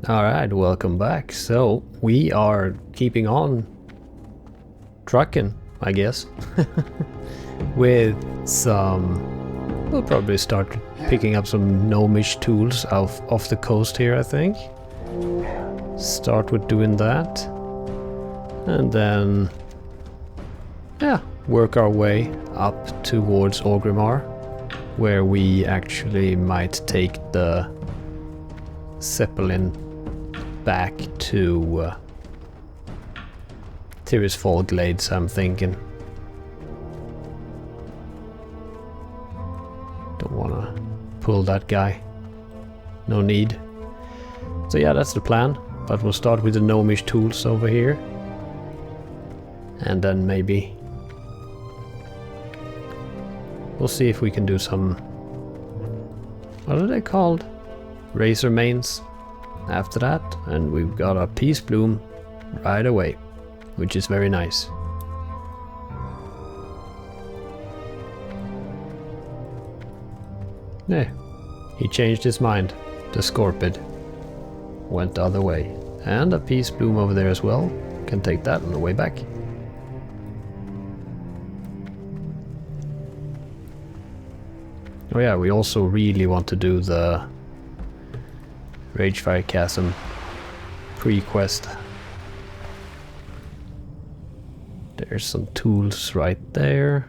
Alright, welcome back. So, we are keeping on trucking, I guess. With some... We'll probably start picking up some gnomish tools off the coast here, I think. Start with doing that. And then... yeah, work our way up towards Orgrimmar, where we actually might take the Zeppelin back to Tirisfal Glades, I'm thinking. Don't wanna pull that guy. No need. So yeah, that's the plan. But we'll start with the gnomish tools over here. And then maybe we'll see if we can do some... what are they called? Razor mains after that, and we've got a peace bloom right away, which is very nice. Yeah, he changed his mind. The Scorpid went the other way, and a peace bloom over there as well. Can take that on the way back. Oh yeah, we also really want to do the Ragefire Chasm pre-quest. There's some tools right there.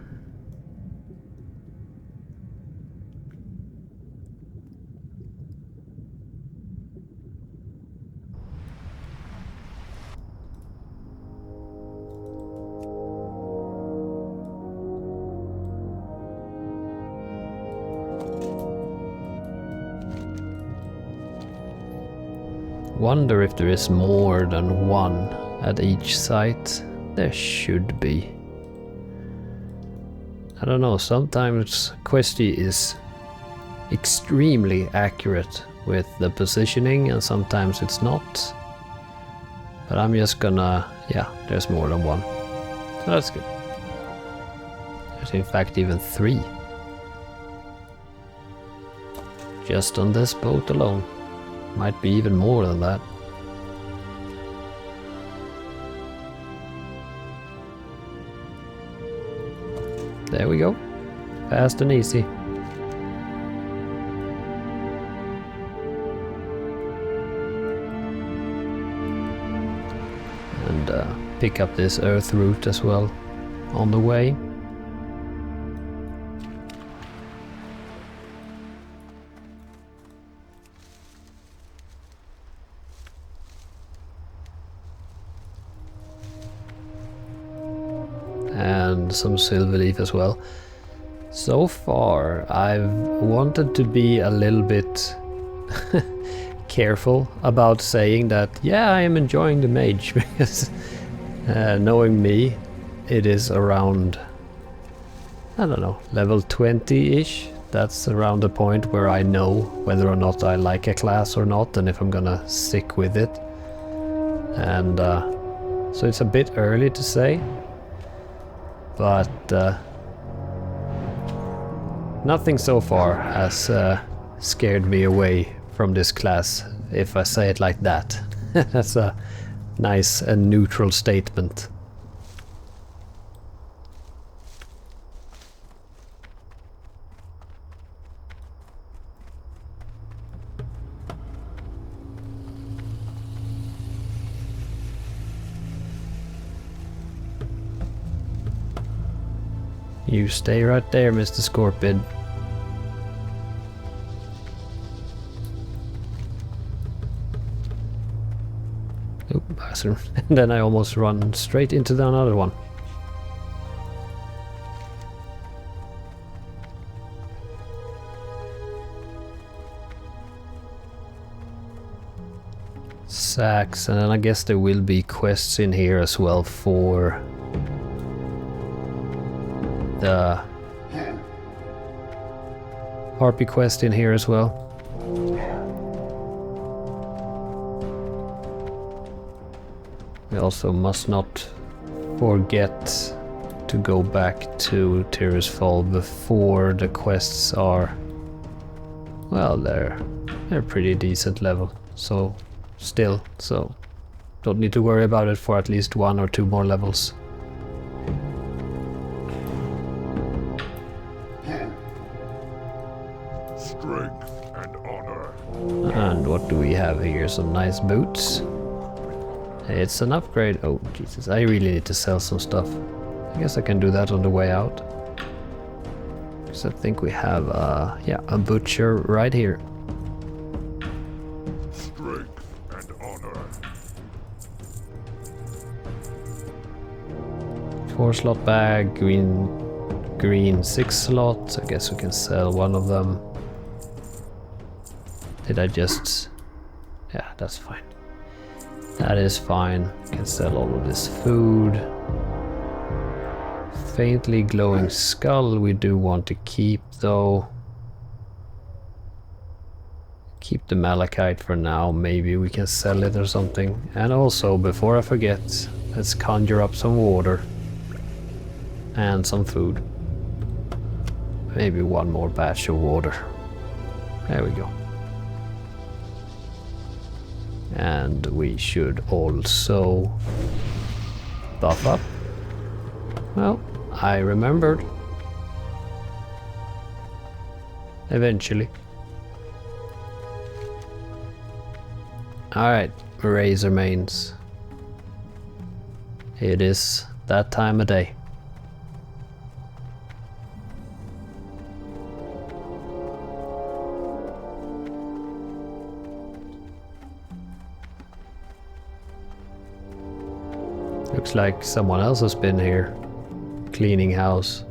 Wonder if there is more than one at each site. There should be. I don't know, sometimes Questy is extremely accurate with the positioning and sometimes it's not. But I'm just gonna... yeah, there's more than one. So that's good. There's in fact even 3. Just on this boat alone. Might be even more than that. There we go. Fast and easy. And pick up this earth root as well on the way. And some silver leaf as well. So far I've wanted to be a little bit careful about saying that yeah, I am enjoying the mage, because knowing me, it is around, I don't know, level 20-ish. That's around the point where I know whether or not I like a class or not, and if I'm gonna stick with it. And so it's a bit early to say. But nothing so far has scared me away from this class, if I say it like that. That's a nice and neutral statement. You stay right there, Mr. Scorpid. Oop, bastard. And then I almost run straight into another one. Sacks, and then I guess there will be quests in here as well for the Harpy quest in here as well. We also must not forget to go back to Tirisfal before the quests are... well, they're pretty decent level, so still, so don't need to worry about it for at least 1 or 2 more levels. Strength and honor. And what do we have here? Some nice boots. It's an upgrade. Oh, Jesus, I really need to sell some stuff. I guess I can do that on the way out. Because I think we have, yeah, a butcher right here. Strength and honor. 4-slot bag, green 6 slots. I guess we can sell one of them. Did I just... Yeah, that's fine. That is fine. Can sell all of this food. Faintly glowing skull we do want to keep though. Keep the malachite for now. Maybe we can sell it or something. And also, before I forget, let's conjure up some water. And some food. Maybe one more batch of water. There we go. And we should also buff up. Well, I remembered. Eventually. Alright, razor mains. It is that time of day. Looks like someone else has been here, cleaning house.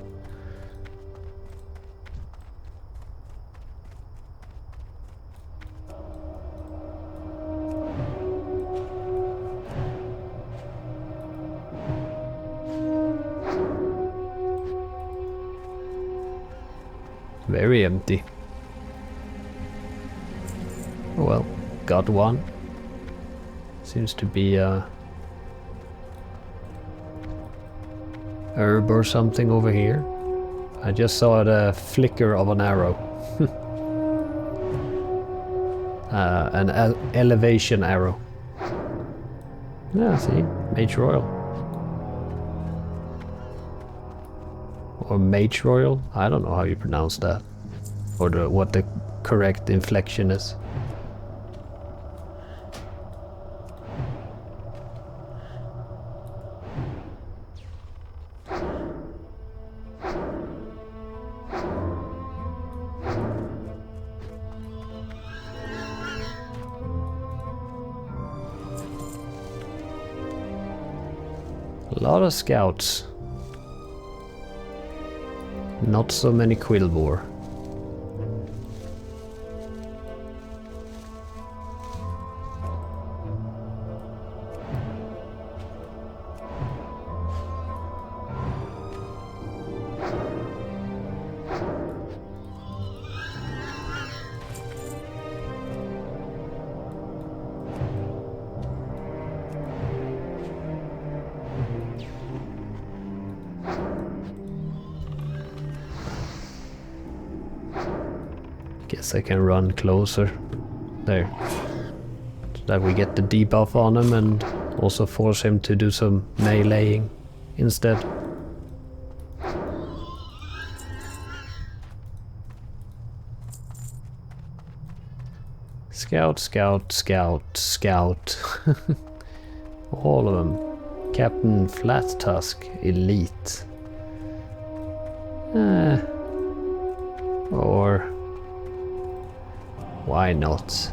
Very empty. Oh well, got one. Seems to be a herb or something over here. I just saw the flicker of an arrow. An elevation arrow. Yeah, see? Mage Royal. Or Mage Royal? I don't know how you pronounce that. Or what the correct inflection is. A lot of scouts. Not so many quillboar. Guess I can run closer. There. So that we get the debuff on him and also force him to do some meleeing instead. Scout, scout, scout, scout. All of them. Captain Flat Tusk, elite. Or why not?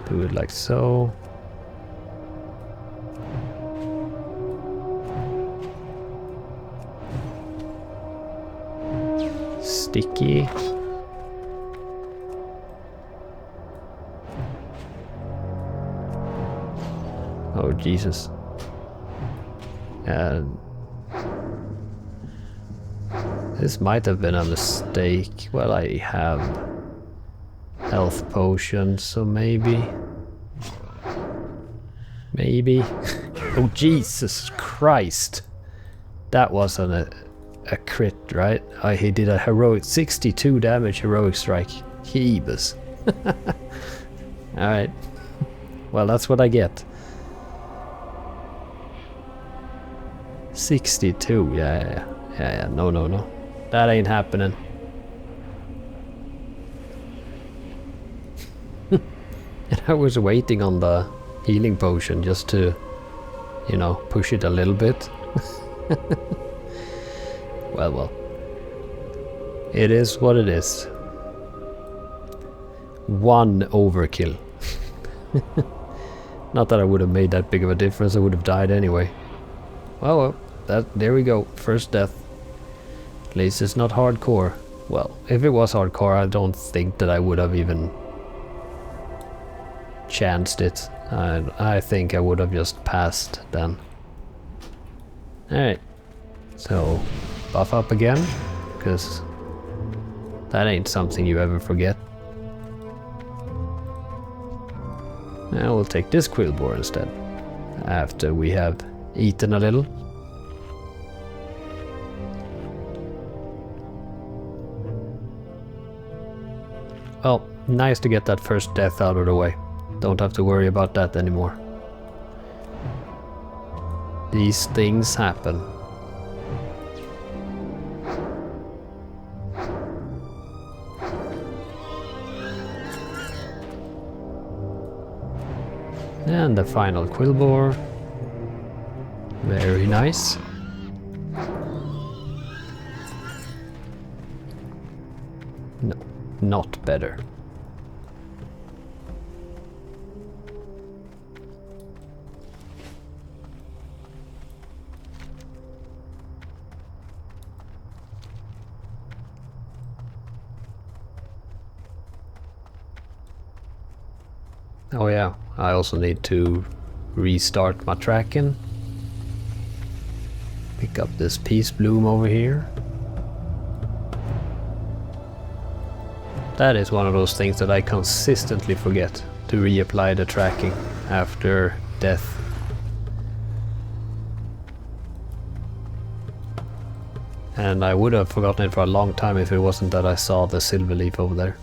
Do it like so. Sticky. Oh Jesus. This might have been a mistake. Well, I have health potions, so maybe. Maybe. Oh Jesus Christ. That was a a crit, right? He did a heroic 62 damage heroic strike. Heebus. Alright. Well, that's what I get. 62, yeah, no. That ain't happening. And I was waiting on the healing potion just to, you know, push it a little bit. Well. It is what it is. One overkill. Not that I would have made that big of a difference, I would have died anyway. Well, there we go, first death. At least it's not hardcore. Well, if it was hardcore, I don't think that I would have even chanced it. I think I would have just passed then. Alright, so buff up again, because that ain't something you ever forget. Now we'll take this Quillboar instead, after we have eaten a little. Well, nice to get that first death out of the way. Don't have to worry about that anymore. These things happen. And the final Quillboar. Very nice. No, not better. Oh yeah, I also need to restart my tracking. Pick up this Peace Bloom over here. That is one of those things that I consistently forget to reapply the tracking after death. And I would have forgotten it for a long time if it wasn't that I saw the silver leaf over there.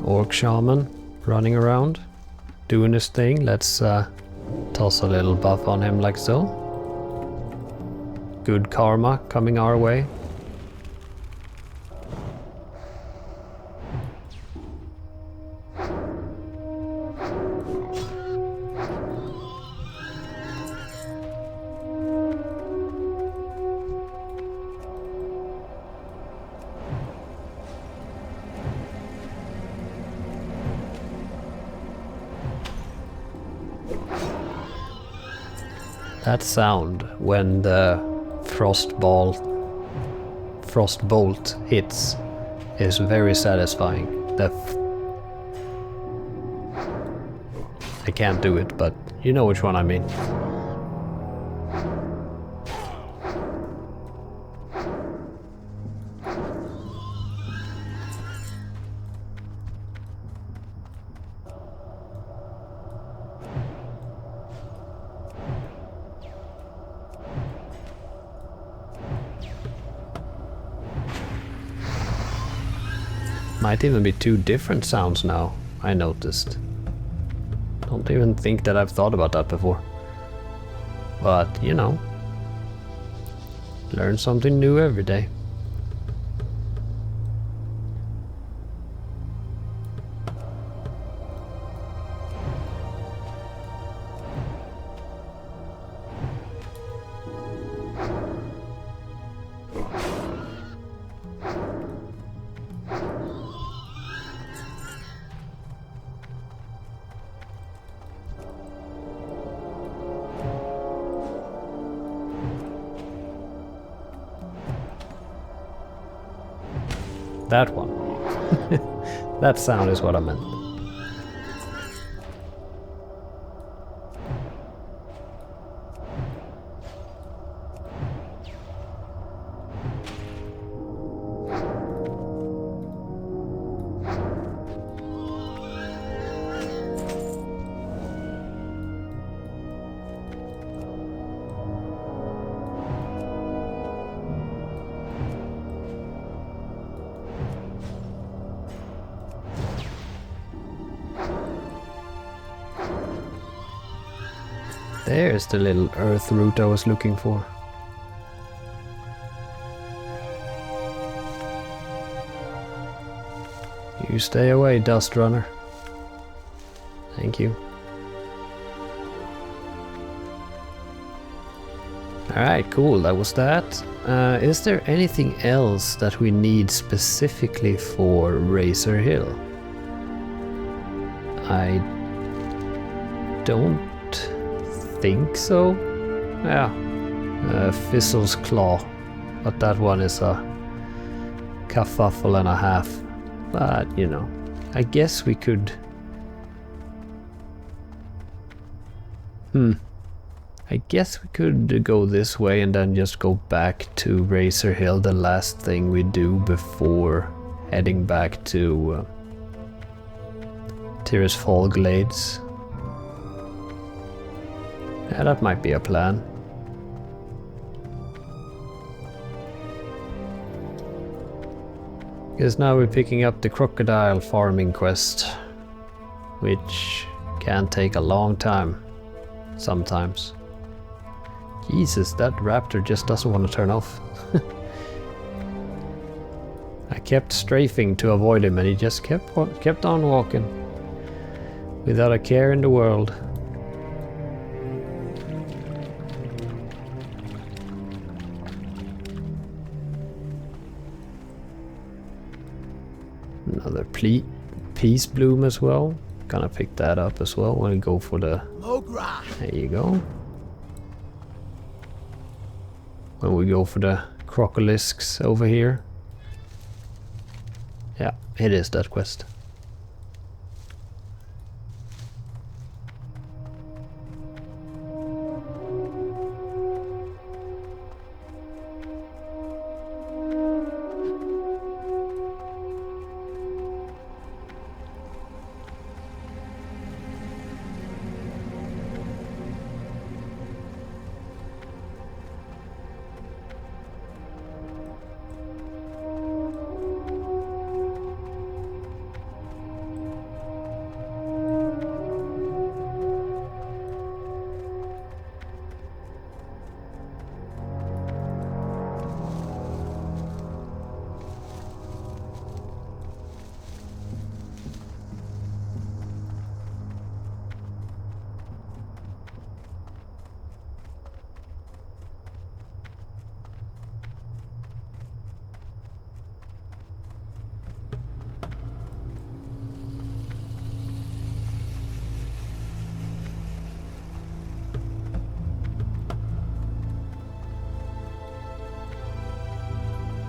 Orc Shaman running around, doing his thing. Let's toss a little buff on him like so. Good karma coming our way. That sound when the frost bolt hits is very satisfying. I can't do it, but you know which one I mean. Might even be two different sounds now, I noticed. Don't even think that I've thought about that before. But, you know, learn something new every day. That one. That sound is what I meant. There's the little earth root I was looking for. You stay away, Dust Runner. Thank you. Alright, cool, that was that. Is there anything else that we need specifically for Razor Hill? I don't think so. Yeah, Fizzle's Claw, but that one is a kerfuffle and a half. But, you know, I guess we could... I guess we could go this way and then just go back to Razor Hill, the last thing we do before heading back to Tirisfal Glades. Yeah, that might be a plan. Because now we're picking up the crocodile farming quest, which can take a long time sometimes. Jesus, that raptor just doesn't want to turn off. I kept strafing to avoid him and he just kept on walking without a care in the world. Another peace bloom as well. Gonna pick that up as well when we go for the... There you go. When we go for the crocolisks over here. Yeah, it is that quest.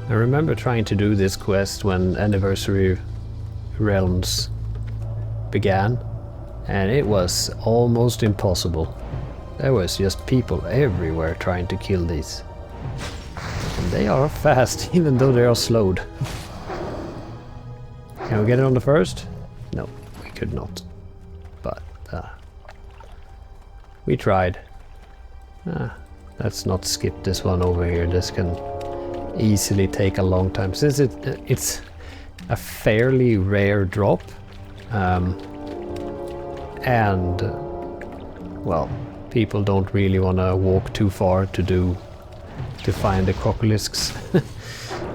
I remember trying to do this quest when Anniversary Realms began, and it was almost impossible. There was just people everywhere trying to kill these. And they are fast, even though they are slowed. Can we get it on the first? No, we could not. But we tried. Let's not skip this one over here. This can easily take a long time since it's a fairly rare drop, and well, people don't really want to walk too far to find the crocolisks.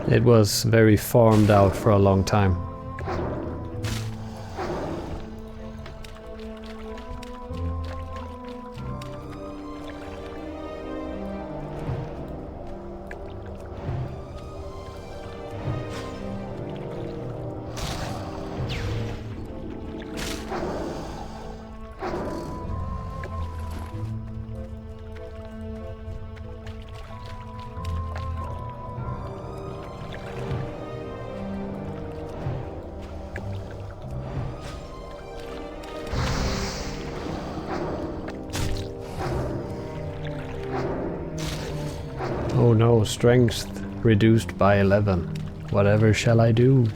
It was very farmed out for a long time. Oh no, strength reduced by 11. Whatever shall I do?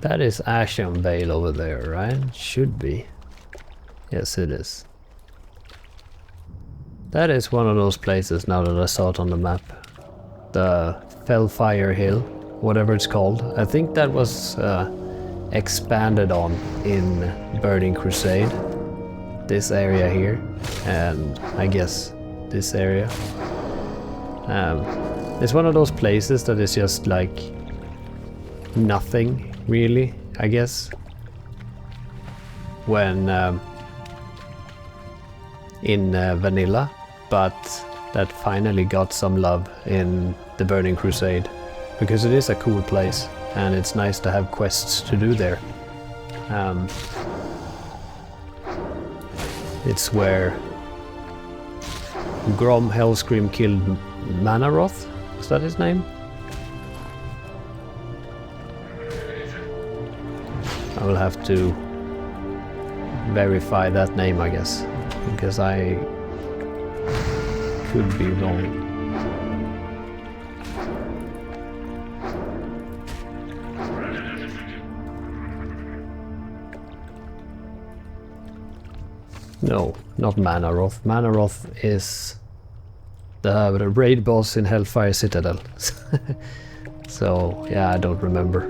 That is Ashen Vale over there, right? Should be. Yes, it is. That is one of those places now that I saw it on the map. The Fellfire Hill, whatever it's called. I think that was expanded on in Burning Crusade. This area here, and I guess this area. It's one of those places that is just like nothing really, I guess. When in vanilla, but that finally got some love in the Burning Crusade, because it is a cool place and it's nice to have quests to do there. It's where Grom Hellscream killed Manaroth, is that his name? I will have to verify that name, I guess, because I could be wrong. No, not Manaroth. Manaroth is the raid boss in Hellfire Citadel. So, yeah, I don't remember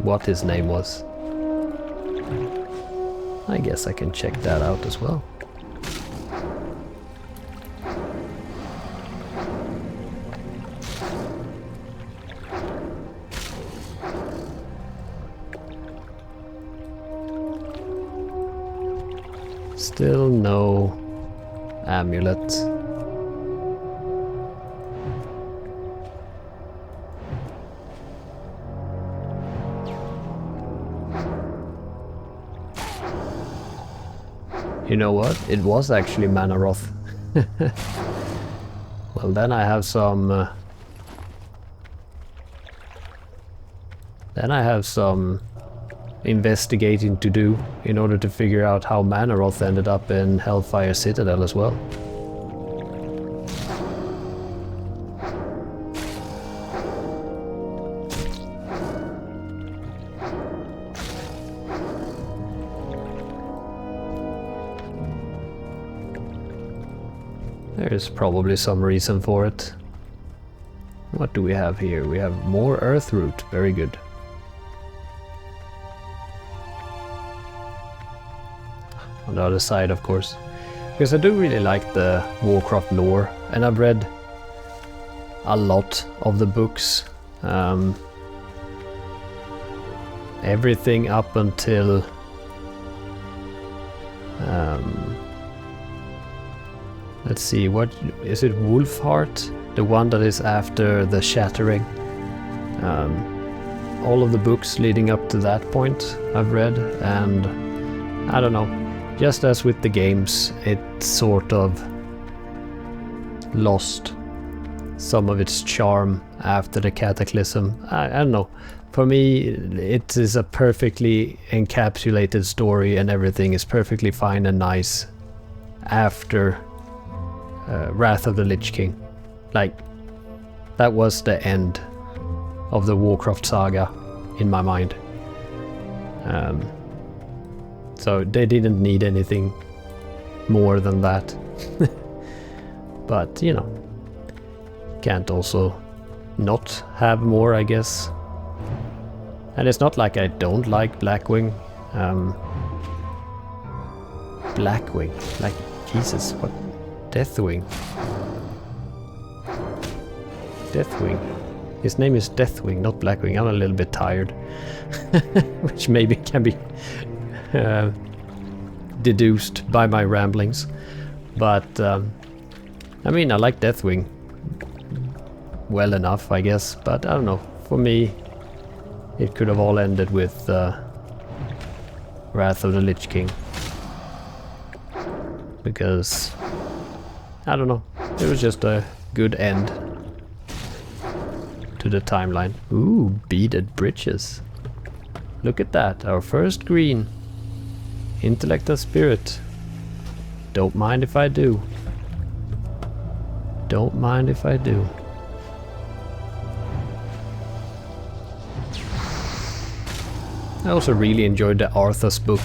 what his name was. I guess I can check that out as well. Still no amulet. You know what? It was actually Manaroth. Well, then I have some... investigating to do in order to figure out how Manaroth ended up in Hellfire Citadel as well. There's probably some reason for it. What do we have here? We have more earth root. Very good. On the other side, of course, because I do really like the Warcraft lore, and I've read a lot of the books, everything up until let's see, what is it, Wolfheart, the one that is after the Shattering. All of the books leading up to that point I've read, and I don't know. Just as with the games, it sort of lost some of its charm after the Cataclysm. I don't know. For me, it is a perfectly encapsulated story, and everything is perfectly fine and nice after Wrath of the Lich King. Like, that was the end of the Warcraft saga in my mind. So they didn't need anything more than that. But, you know, can't also not have more, I guess. And it's not like I don't like Blackwing. Blackwing? Like, Jesus, what? Deathwing. Deathwing. His name is Deathwing, not Blackwing. I'm a little bit tired. Which maybe can be deduced by my ramblings, but I mean, I like Deathwing well enough, I guess, but I don't know, for me it could have all ended with Wrath of the Lich King, because I don't know, it was just a good end to the timeline. Ooh, beaded bridges, look at that, our first green. Intellect and spirit. Don't mind if I do. Don't mind if I do. I also really enjoyed the Arthas book.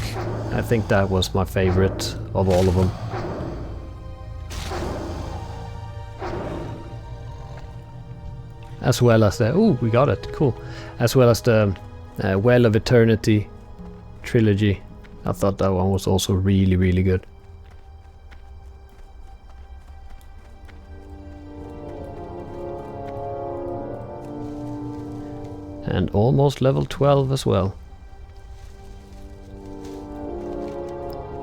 I think that was my favorite of all of them. As well as the... Ooh, we got it. Cool. As well as the Well of Eternity trilogy. I thought that one was also really, really good. And almost level 12 as well.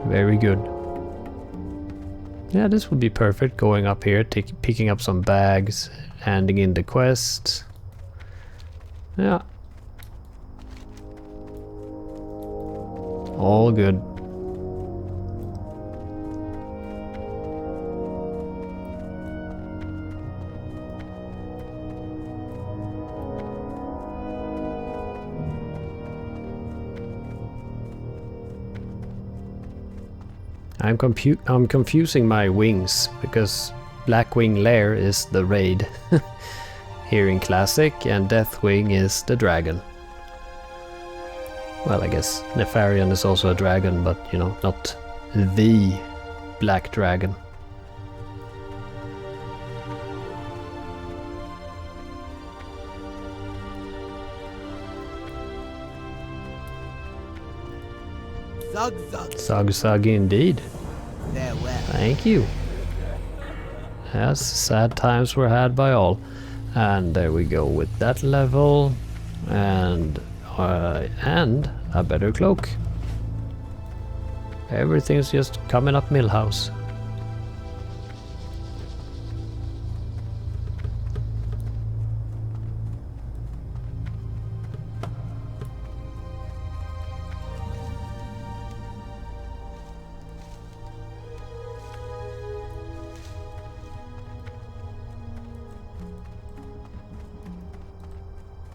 Very good. Yeah, this would be perfect. Going up here, picking up some bags, handing in the quests. Yeah. All good. I'm confusing my wings because Blackwing Lair is the raid here in Classic and Deathwing is the dragon. Well, I guess Nefarian is also a dragon, but you know, not the black dragon. Zug zug. Zug zug indeed. Farewell. Thank you. Yes, sad times were had by all. And there we go with that level. And a better cloak. Everything's just coming up Millhouse.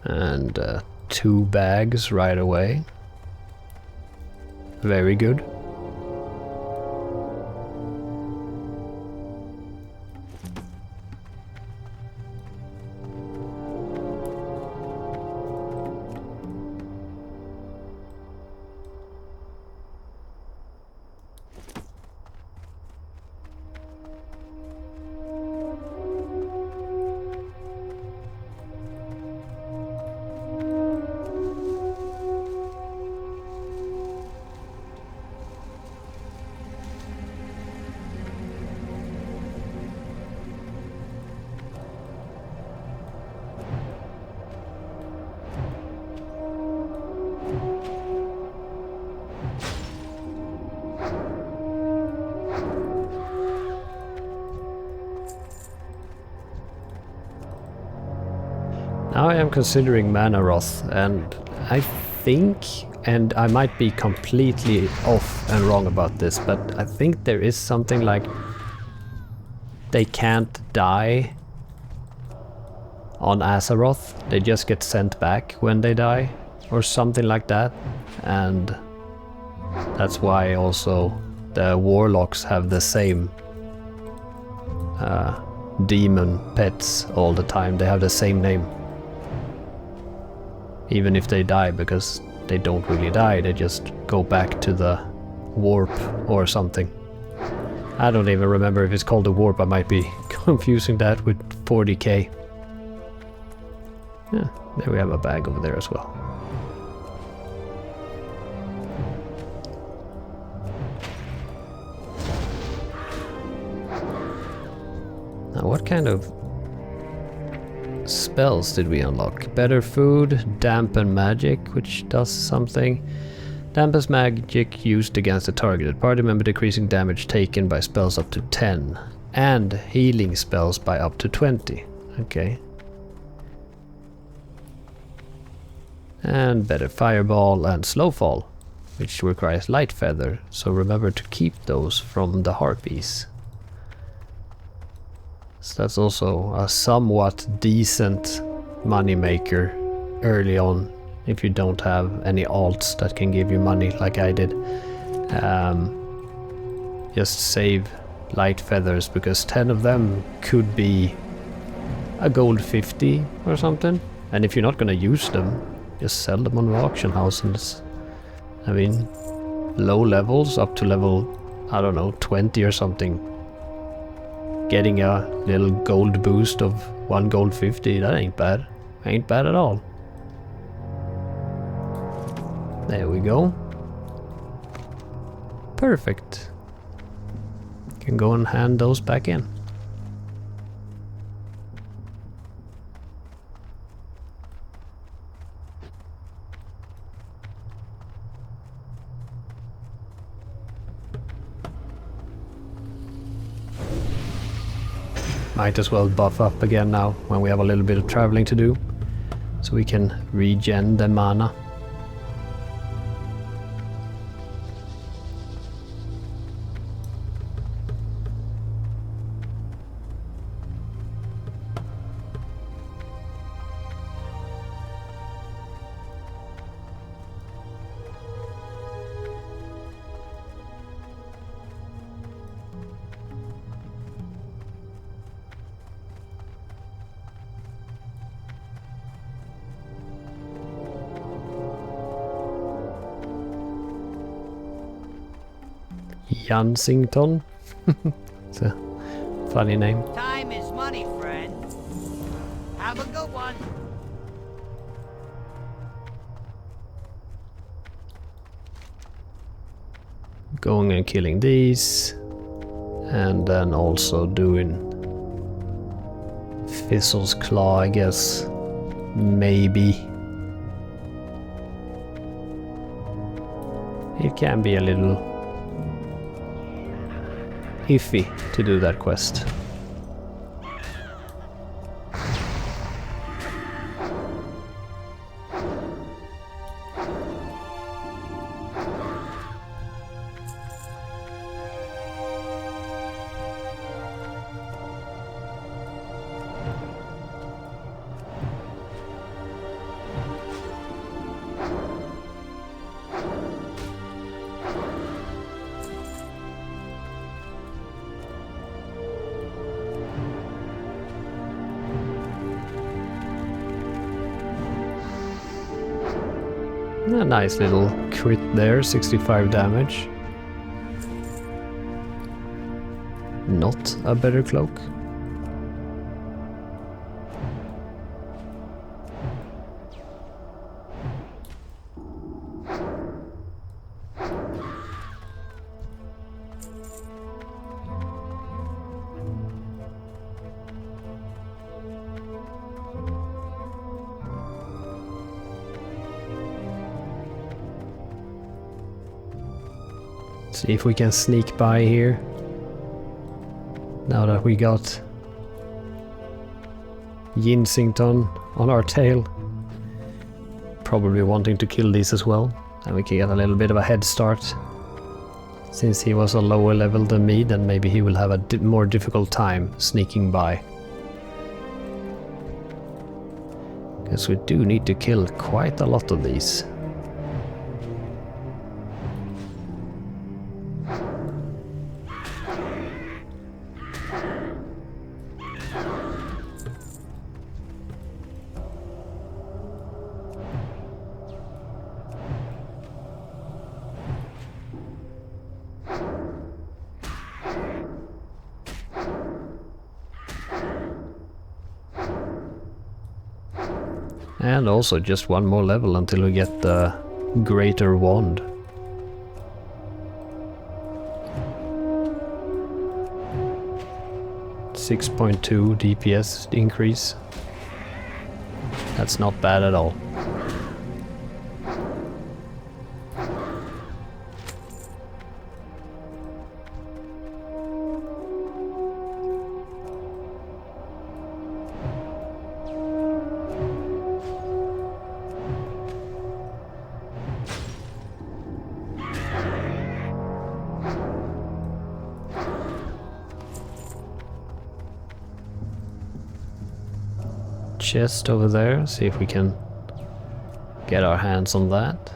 And 2 bags right away. Very good. Now I am considering Manaroth, and I think, and I might be completely off and wrong about this, but I think there is something like they can't die on Azeroth. They just get sent back when they die, or something like that. And that's why also the warlocks have the same demon pets all the time. They have the same name. Even if they die, because they don't really die, they just go back to the warp or something. I don't even remember if it's called a warp. I might be confusing that with 40k. Yeah, there we have a bag over there as well. Now what kind of spells did we unlock? Better food, dampen magic, which does something. Dampens magic used against a targeted party member, decreasing damage taken by spells up to 10. And healing spells by up to 20. Okay. And better fireball and slowfall, which requires light feather. So remember to keep those from the harpies. So that's also a somewhat decent money maker early on if you don't have any alts that can give you money like I did. Just save light feathers, because 10 of them could be a gold 50 or something. And if you're not gonna use them, just sell them on the auction house. And I mean, low levels up to level, I don't know, 20 or something. Getting a little gold boost of 1 gold 50, that ain't bad. Ain't bad at all. There we go. Perfect. Can go and hand those back in. Might as well buff up again now when we have a little bit of traveling to do, so we can regen the mana. Jansington. It's a funny name. Time is money, friend. Have a good one. Going and killing these. And then also doing Fizzle's Claw, I guess. Maybe. It can be a little iffy to do that quest. A nice little crit there, 65 damage. Not a better cloak. See if we can sneak by here. Now that we got Jinsington on our tail. Probably wanting to kill these as well. And we can get a little bit of a head start. Since he was a lower level than me, then maybe he will have a more difficult time sneaking by. Because we do need to kill quite a lot of these. And also just one more level until we get the Greater Wand. .2 DPS increase. That's not bad at all. Chest over there, see if we can get our hands on that.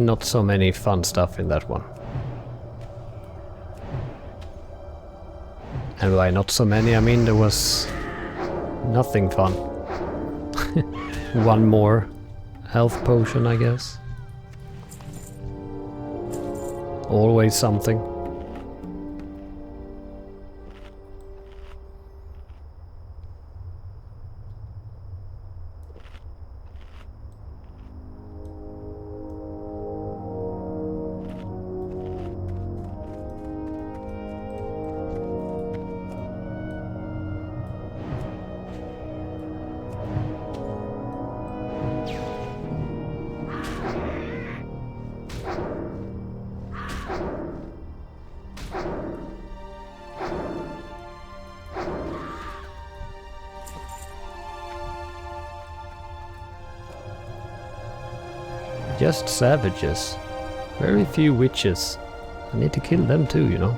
not so many fun stuff in that one. And by not so many, I mean there was nothing fun. One more health potion, I guess. Always something. Just savages. Very few witches. I need to kill them too, you know.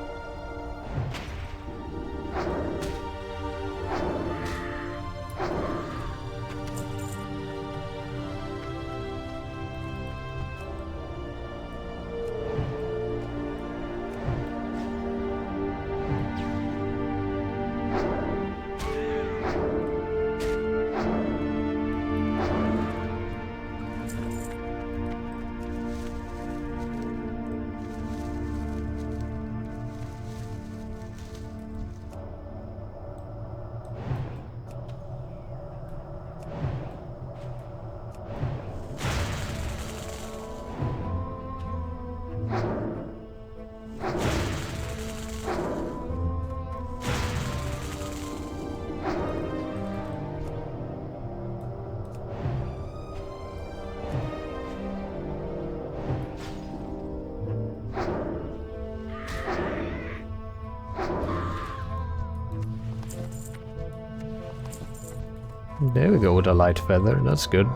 There we go with a light feather, that's good.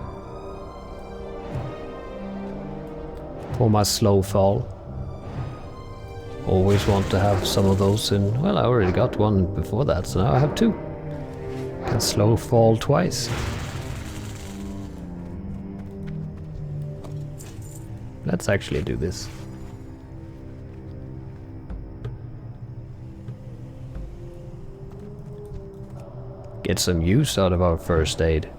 For my slow fall. Always want to have some of those in... Well, I already got one before that, so now I have two. Can slow fall twice. Let's actually do this. Get some use out of our first aid.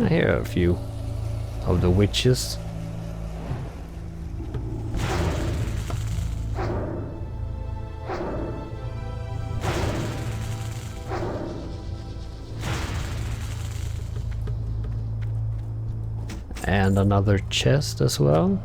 Here are a few of the witches. And another chest as well.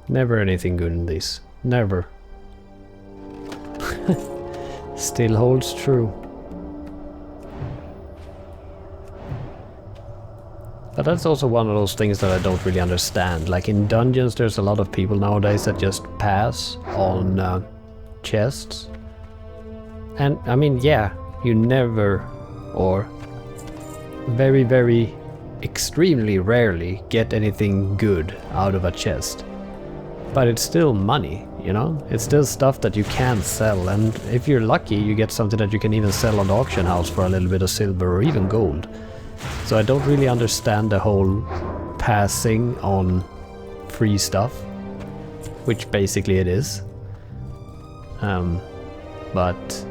Never anything good in these. Never. Still holds true. But that's also one of those things that I don't really understand. Like in dungeons there's a lot of people nowadays that just pass on chests. And I mean, yeah, you never, or very, very extremely rarely get anything good out of a chest. But it's still money, you know? It's still stuff that you can sell, and if you're lucky you get something that you can even sell on the auction house for a little bit of silver or even gold. So I don't really understand the whole passing on free stuff, which basically it is. But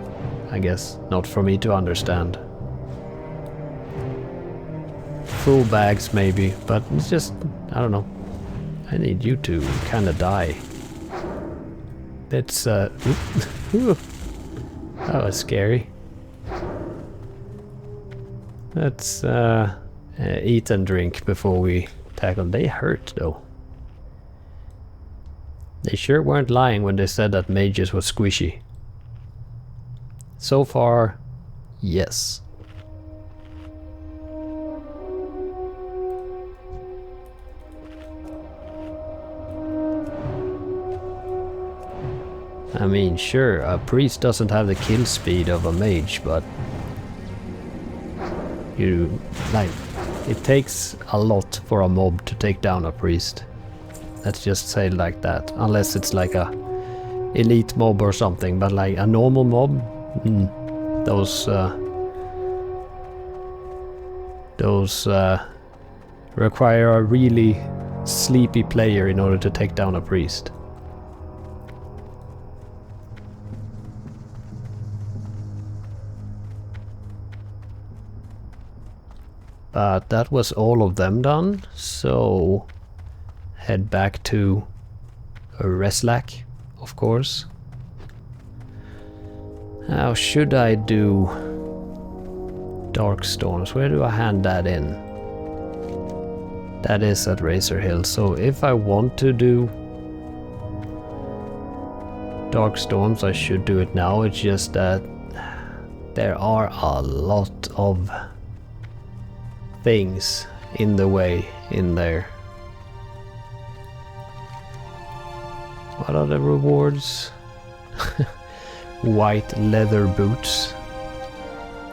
I guess not for me to understand. Full bags maybe, but it's just, I don't know. I need you to kinda die. That's that was scary. Let's eat and drink before we tackle. They hurt though. They sure weren't lying when they said that mages were squishy. So far, yes. I mean, sure, a priest doesn't have the kill speed of a mage, but you like it takes a lot for a mob to take down a priest. Let's just say it like that, unless it's like a elite mob or something. But like a normal mob, those require a really sleepy player in order to take down a priest. But that was all of them done, so head back to Reslak, of course. Now, should I do Dark Storms? Where do I hand that in? That is at Razor Hill, so if I want to do Dark Storms, I should do it now. It's just that there are a lot of things in the way in there. What are the rewards? White leather boots.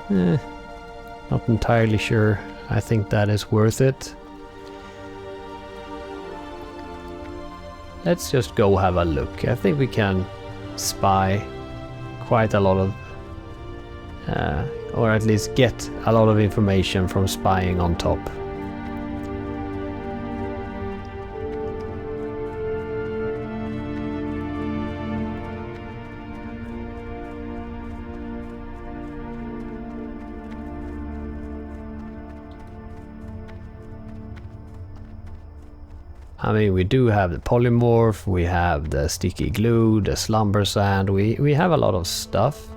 Not entirely sure. I think that is worth it. Let's just go have a look. I think we can spy quite a lot of or at least get a lot of information from spying on top. I mean, we do have the polymorph, we have the sticky glue, the slumber sand, we have a lot of stuff.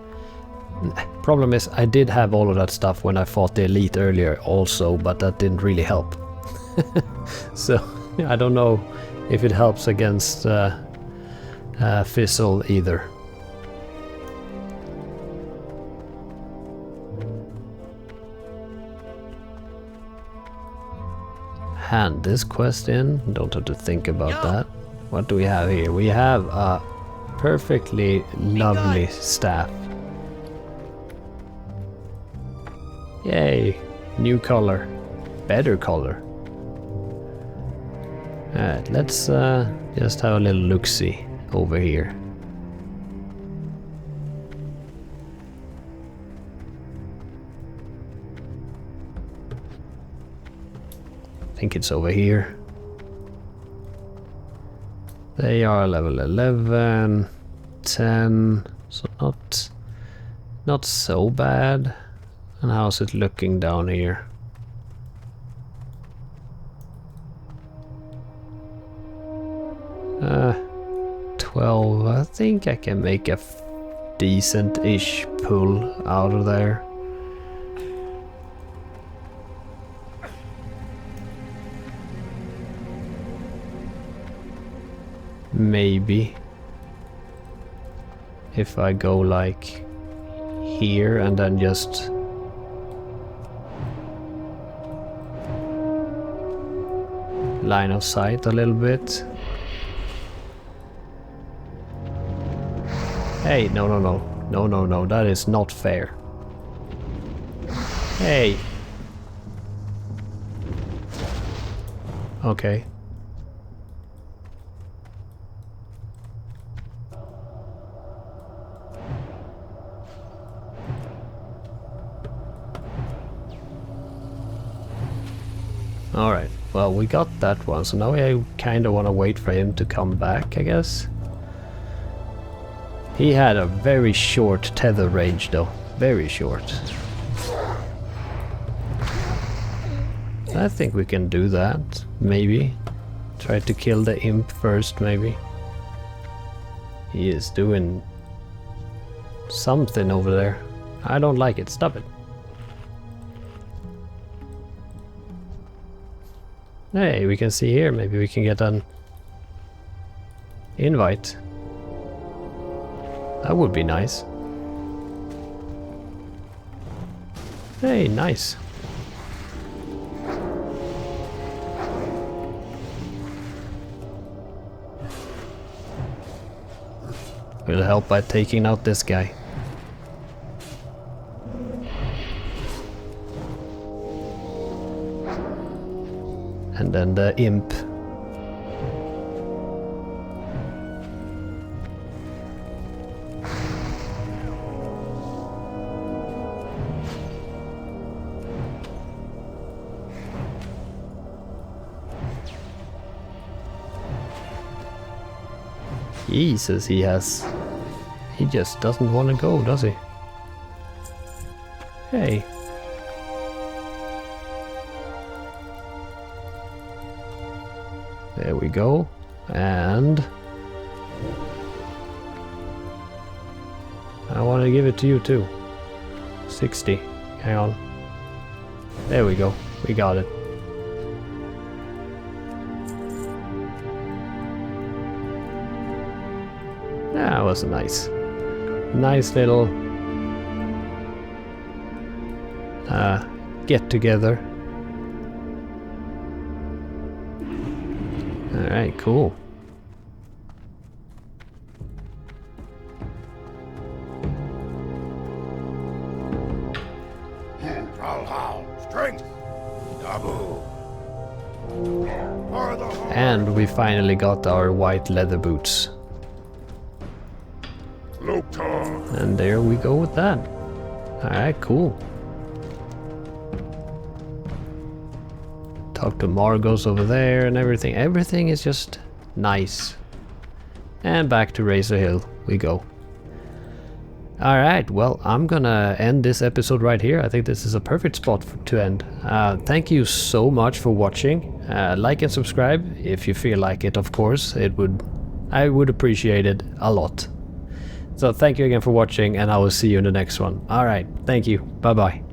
Problem is, I did have all of that stuff when I fought the elite earlier also, but that didn't really help. So, I don't know if it helps against Fizzle either. Hand this quest in, don't have to think about that. What do we have here? We have a perfectly lovely staff. Yay, new color, better color. Alright, let's just have a little look-see over here. I think it's over here. They are level 11, 10, so not so bad. And how's it looking down here? Uh, 12. I think I can make a decent-ish pull out of there. Maybe. If I go like here and then just line of sight a little bit. Hey, no, that is not fair. Hey. Okay. Alright, well, we got that one, so now I kind of want to wait for him to come back, I guess. He had a very short tether range though, very short. I think we can do that, maybe. Try to kill the imp first, maybe. He is doing something over there. I don't like it, stop it. Hey, we can see here, maybe we can get an invite. That would be nice. Hey, nice. We'll help by taking out this guy. And then the imp. Jesus, he just doesn't want to go, does he? Hey. There we go. And I want to give it to you too. 60. Hang on. There we go. We got it. That was a nice little get together. Alright, cool. Strength. Double. And we finally got our white leather boots. And there we go with that. Alright, cool. Talk to Margos over there and everything. Everything is just nice. And back to Razor Hill we go. Alright, well, I'm gonna end this episode right here. I think this is a perfect spot to end. Thank you so much for watching. Like and subscribe if you feel like it, of course. I would appreciate it a lot. So thank you again for watching, and I will see you in the next one. Alright, thank you. Bye bye.